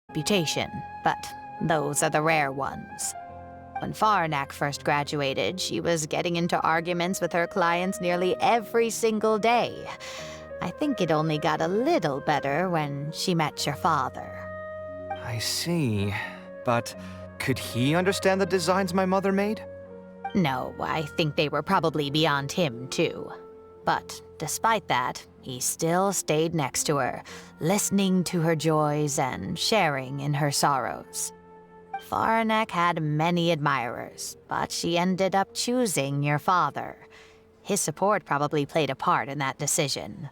reputation, but those are the rare ones. When Faranak first graduated, she was getting into arguments with her clients nearly every single day. I think it only got a little better when she met your father. I see. But could he understand the designs my mother made? No, I think they were probably beyond him, too. But despite that, he still stayed next to her, listening to her joys and sharing in her sorrows. Faranek had many admirers, but she ended up choosing your father. His support probably played a part in that decision.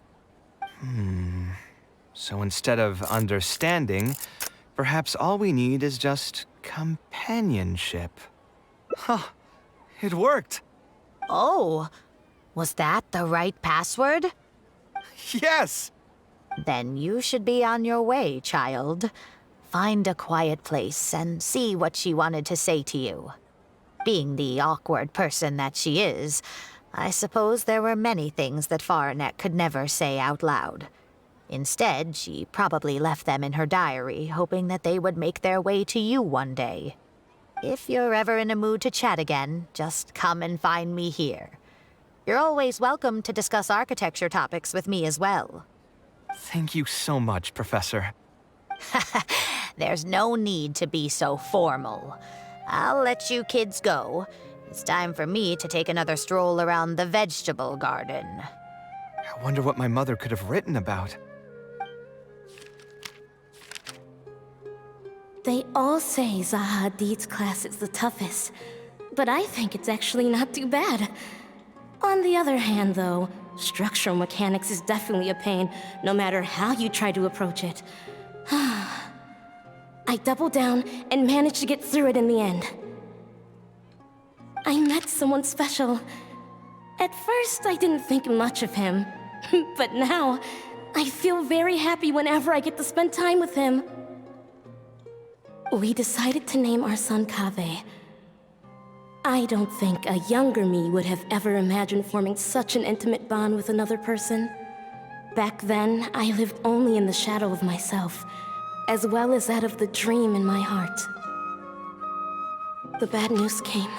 So instead of understanding, perhaps all we need is just companionship. Huh, it worked! Oh, was that the right password? Yes! Then you should be on your way, child. Find a quiet place and see what she wanted to say to you. Being the awkward person that she is, I suppose there were many things that Faranek could never say out loud. Instead, she probably left them in her diary, hoping that they would make their way to you one day. If you're ever in a mood to chat again, just come and find me here. You're always welcome to discuss architecture topics with me as well. Thank you so much, Professor. There's no need to be so formal. I'll let you kids go. It's time for me to take another stroll around the vegetable garden. I wonder what my mother could have written about. They all say Zaha Hadid's class is the toughest, but I think it's actually not too bad. On the other hand, though, structural mechanics is definitely a pain, no matter how you try to approach it. I doubled down and managed to get through it in the end. I met someone special. At first, I didn't think much of him, but now, I feel very happy whenever I get to spend time with him. We decided to name our son Kaveh. I don't think a younger me would have ever imagined forming such an intimate bond with another person. Back then, I lived only in the shadow of myself, as well as that of the dream in my heart. The bad news came.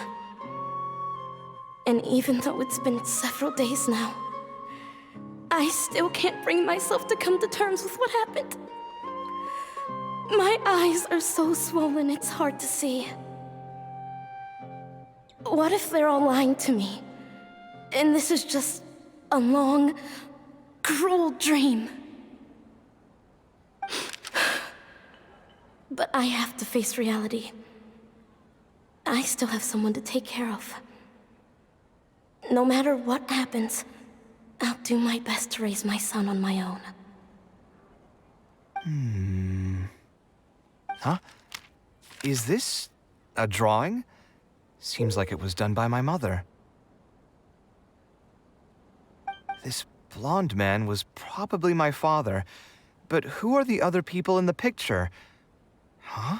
And even though it's been several days now, I still can't bring myself to come to terms with what happened. My eyes are so swollen, it's hard to see. What if they're all lying to me? And this is just a long, cruel dream. But I have to face reality. I still have someone to take care of. No matter what happens, I'll do my best to raise my son on my own. Huh? Is this a drawing? Seems like it was done by my mother. This blonde man was probably my father, but who are the other people in the picture? Huh?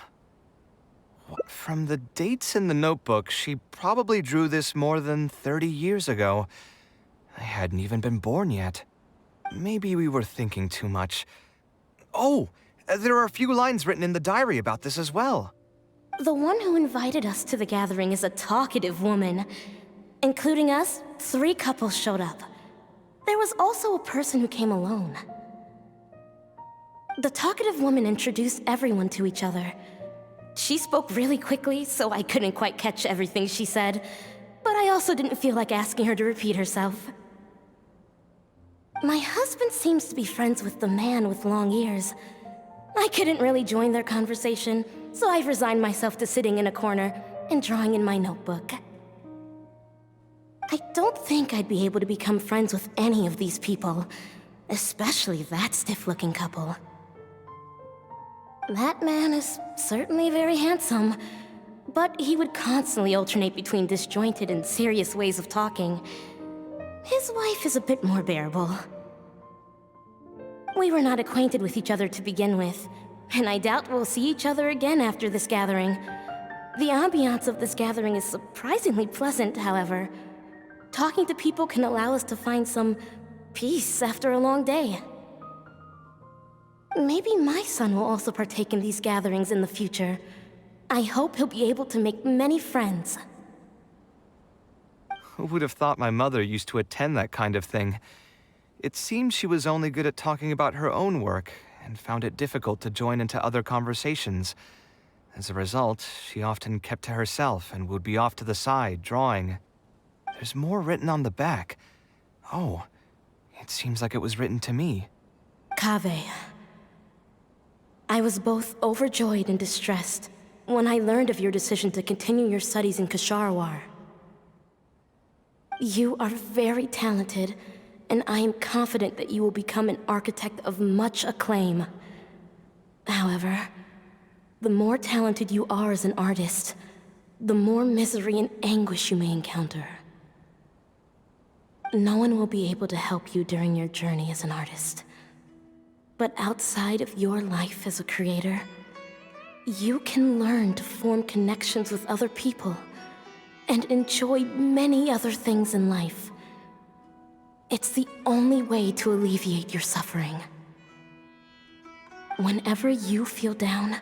From the dates in the notebook, she probably drew this more than 30 years ago. I hadn't even been born yet. Maybe we were thinking too much. Oh, there are a few lines written in the diary about this as well. The one who invited us to the gathering is a talkative woman. Including us, 3 couples showed up. There was also a person who came alone. The talkative woman introduced everyone to each other. She spoke really quickly, so I couldn't quite catch everything she said, but I also didn't feel like asking her to repeat herself. My husband seems to be friends with the man with long ears. I couldn't really join their conversation, so I've resigned myself to sitting in a corner and drawing in my notebook. I don't think I'd be able to become friends with any of these people, especially that stiff-looking couple. That man is certainly very handsome, but he would constantly alternate between disjointed and serious ways of talking. His wife is a bit more bearable. We were not acquainted with each other to begin with, and I doubt we'll see each other again after this gathering. The ambiance of this gathering is surprisingly pleasant, however. Talking to people can allow us to find some peace after a long day. Maybe my son will also partake in these gatherings in the future. I hope he'll be able to make many friends. Who would have thought my mother used to attend that kind of thing? It seems she was only good at talking about her own work, and found it difficult to join into other conversations. As a result, she often kept to herself and would be off to the side, drawing. There's more written on the back. Oh, it seems like it was written to me. Kaveh. I was both overjoyed and distressed when I learned of your decision to continue your studies in Kasharwar. You are very talented, and I am confident that you will become an architect of much acclaim. However, the more talented you are as an artist, the more misery and anguish you may encounter. No one will be able to help you during your journey as an artist. But outside of your life as a creator, you can learn to form connections with other people and enjoy many other things in life. It's the only way to alleviate your suffering. Whenever you feel down,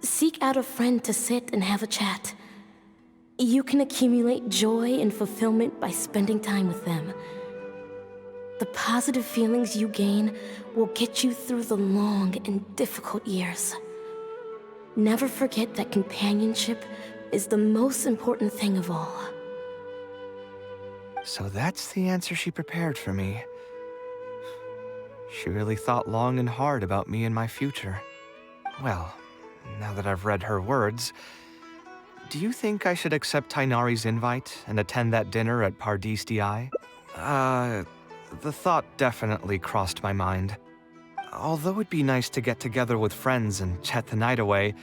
seek out a friend to sit and have a chat. You can accumulate joy and fulfillment by spending time with them. The positive feelings you gain will get you through the long and difficult years. Never forget that companionship is the most important thing of all. So that's the answer she prepared for me. She really thought long and hard about me and my future. Well, now that I've read her words, do you think I should accept Tainari's invite and attend that dinner at Pardis Di? The thought definitely crossed my mind. Although it'd be nice to get together with friends and chat the night away,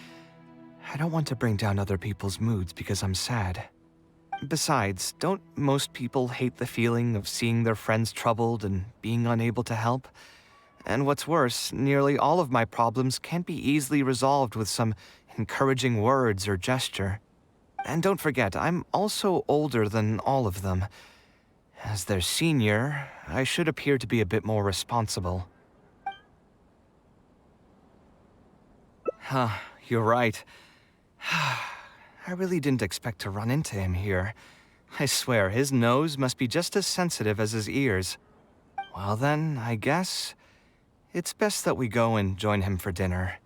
I don't want to bring down other people's moods because I'm sad. Besides, don't most people hate the feeling of seeing their friends troubled and being unable to help? And what's worse, nearly all of my problems can't be easily resolved with some encouraging words or gesture. And don't forget, I'm also older than all of them. As their senior, I should appear to be a bit more responsible. Huh, you're right. I really didn't expect to run into him here. I swear, his nose must be just as sensitive as his ears. Well then, I guess it's best that we go and join him for dinner.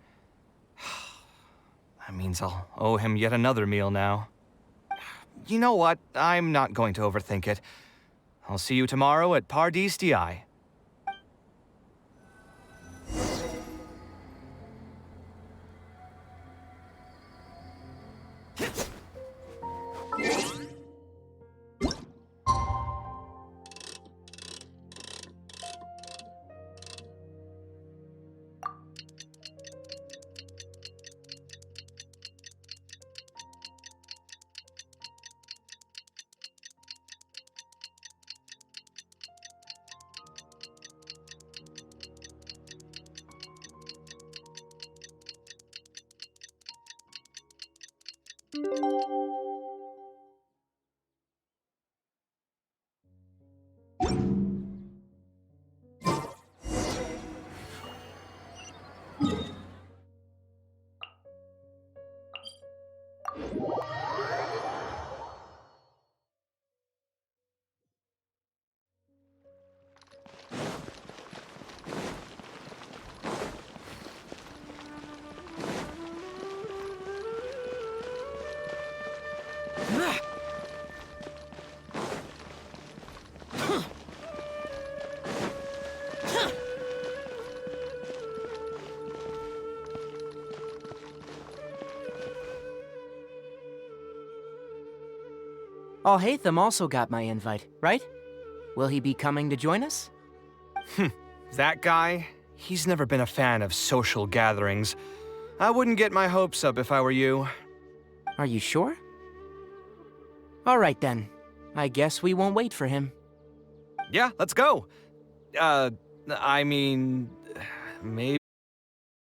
That means I'll owe him yet another meal now. You know what? I'm not going to overthink it. I'll see you tomorrow at Pardis Di. Al-Haytham also got my invite, right? Will he be coming to join us? That guy? He's never been a fan of social gatherings. I wouldn't get my hopes up if I were you. Are you sure? All right then. I guess we won't wait for him. Yeah, let's go. I mean, maybe